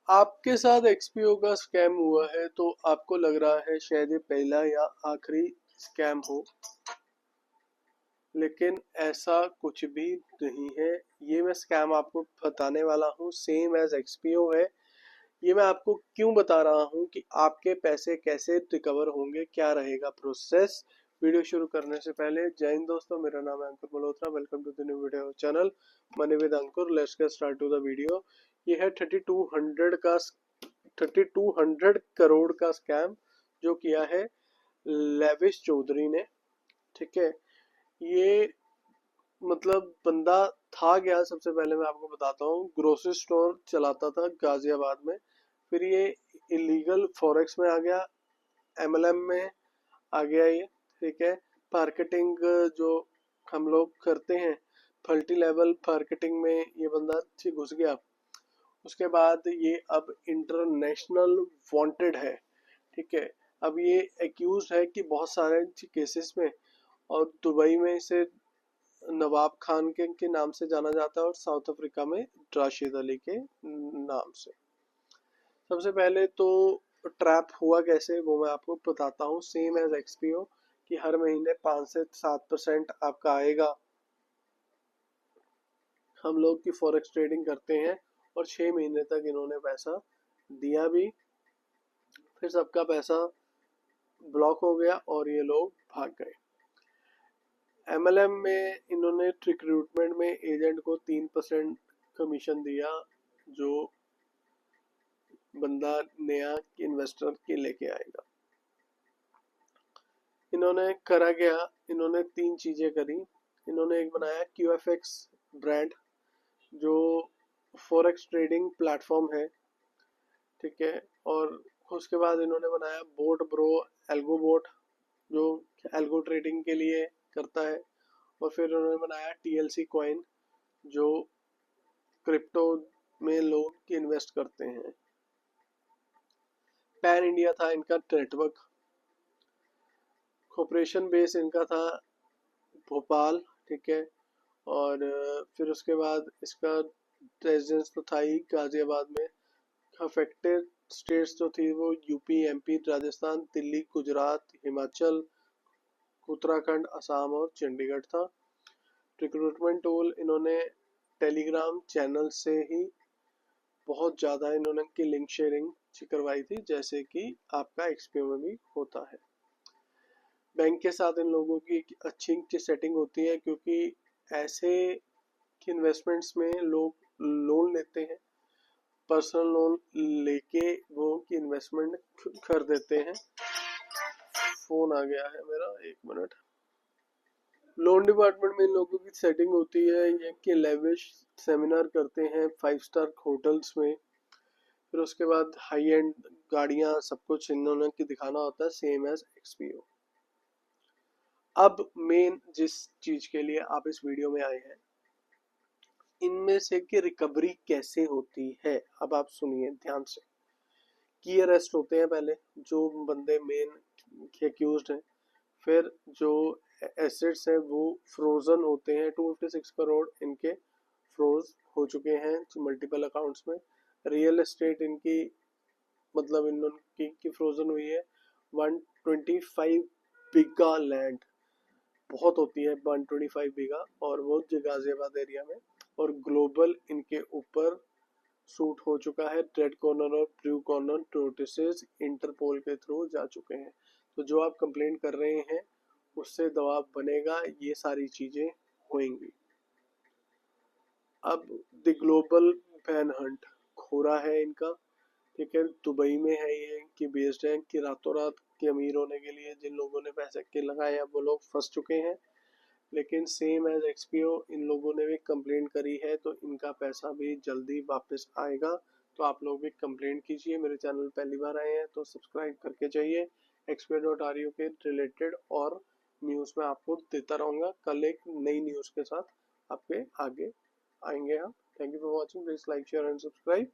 आपके साथ एक्सपीओ का स्कैम हुआ है तो आपको लग रहा है शायद ये पहला या आखिरी स्कैम हो, लेकिन ऐसा कुछ भी नहीं है। ये मैं स्कैम आपको बताने वाला हूँ, सेम एज एक्सपीओ है। ये मैं आपको क्यों बता रहा हूँ कि आपके पैसे कैसे रिकवर होंगे, क्या रहेगा प्रोसेस। वीडियो शुरू करने से पहले जय हिंद दोस्तों, मेरा नाम है Ankur Malhotra. Welcome to the new video channel money with Ankur. Let's get start to the video. ये है 3200 करोड़ का स्कैम जो किया है लेविश चौधरी ने। ठीक है, ये मतलब बंदा था क्या, सबसे पहले मैं आपको बताता हूँ। ग्रोसरी स्टोर चलाता था गाजियाबाद में, फिर ये इलीगल फॉरेक्स में आ गया, एमएलएम में आ गया ये। ठीक है, मार्केटिंग जो हम लोग करते हैं, मल्टी लेवल मार्केटिंग में ये बंदा घुस गया। उसके बाद ये अब इंटरनेशनल वांटेड है। ठीक है, अब ये एक्यूज है कि बहुत सारे केसेस में, और दुबई में इसे नवाब खान के नाम से जाना जाता है और साउथ अफ्रीका में राशिद अली के नाम से। सबसे पहले तो ट्रैप हुआ कैसे वो मैं आपको बताता हूँ, सेम एज एक्सपीओ कि हर महीने 5 से 7% आपका आएगा। हम लोग की फॉरेक्स ट्रेडिंग करते हैं और 6 महीने तक इन्होंने पैसा दिया भी, फिर सबका पैसा ब्लॉक हो गया और ये लोग भाग गए। एमएलएम में इन्होंने रिक्रूटमेंट में एजेंट को 3% कमीशन दिया, जो बंदा नया इन्वेस्टर के लेके आएगा। इन्होंने करा क्या, इन्होंने 3 चीजें करी। इन्होंने एक बनाया QFX ब्रांड, जो फॉरेक्स ट्रेडिंग प्लेटफॉर्म है। ठीक है, और उसके बाद इन्होंने बनाया बोट ब्रो, एल्गो बोट, जो एल्गो ट्रेडिंग के लिए करता है। और फिर उन्होंने बनाया TLC कॉइन, जो क्रिप्टो में लोग इन्वेस्ट करते हैं। पैन इंडिया था इनका नेटवर्क, ऑपरेशन बेस इनका था भोपाल। ठीक है, और फिर उसके बाद इसका रेजिडेंस तो था ही गाजियाबाद में। अफेक्टेड स्टेट्स जो थी वो यूपी, MP, राजस्थान, दिल्ली, गुजरात, हिमाचल, उत्तराखंड, असम और चंडीगढ़ था। रिक्रूटमेंट टूल इन्होंने टेलीग्राम चैनल से ही बहुत ज़्यादा इन्होंने की लिंक शेयरिंग करवाई थी, जैसे कि आपका एक्सपीओ में भी होता है। बैंक के साथ इन लोगों की एक अच्छी सेटिंग होती है, क्योंकि ऐसे इन्वेस्टमेंट्स में लोग लोन लेते हैं, पर्सनल लोन लेके वो की इन्वेस्टमेंट कर देते हैं। फोन आ गया है मेरा, 1 मिनट। लोन डिपार्टमेंट में इन लोगों की सेटिंग होती है ये कि लेविश सेमिनार करते हैं 5 स्टार होटल्स में। फिर उसके बाद हाई एंड गाड़ियां, सब कुछ इन्होंने की दिखाना होता है, सेम एज एक्सपीओ। अब मेन जिस चीज के लिए आप इस वीडियो में आए हैं, इनमें से कि रिकवरी कैसे होती है, अब आप सुनिए ध्यान से। की अरेस्ट होते हैं पहले जो बंदे मेन एक्यूज्ड हैं, फिर जो एसेट्स हैं वो फ्रोजन होते हैं। 256 करोड़ इनके फ्रोज हो चुके हैं मल्टीपल अकाउंट्स में। रियल एस्टेट इनकी मतलब इनकी की फ्रोजन हुई है। 125 बीघा लैंड, बहुत होती है 125 बीघा, और वो गाजियाबाद एरिया में। और ग्लोबल इनके ऊपर सूट हो चुका है, रेड कॉर्नर और ब्लू कॉर्नर नोटिस इंटरपोल के थ्रू जा चुके हैं। तो जो आप कंप्लेंट कर रहे हैं उससे दबाव बनेगा, ये सारी चीजें होंगी। अब द ग्लोबल पैन हंट खोरा है इनका। ठीक है, दुबई में है ये कि बेस्ड है कि रातों रात के अमीर होने के लिए जिन लोगों ने पैसे के लगाए हैं वो लोग फंस चुके हैं। लेकिन सेम एज एक्सपीओ इन लोगों ने भी कंप्लेंट करी है, तो इनका पैसा भी जल्दी वापस आएगा। तो आप लोग भी कंप्लेंट कीजिए। मेरे चैनल पहली बार आए हैं तो सब्सक्राइब करके जाइए। xp.ru के रिलेटेड और न्यूज़ में आपको देता रहूँगा। कल एक नई न्यूज़ के साथ आपके आगे आएंगे हम। Thank you for watching, please like share and subscribe.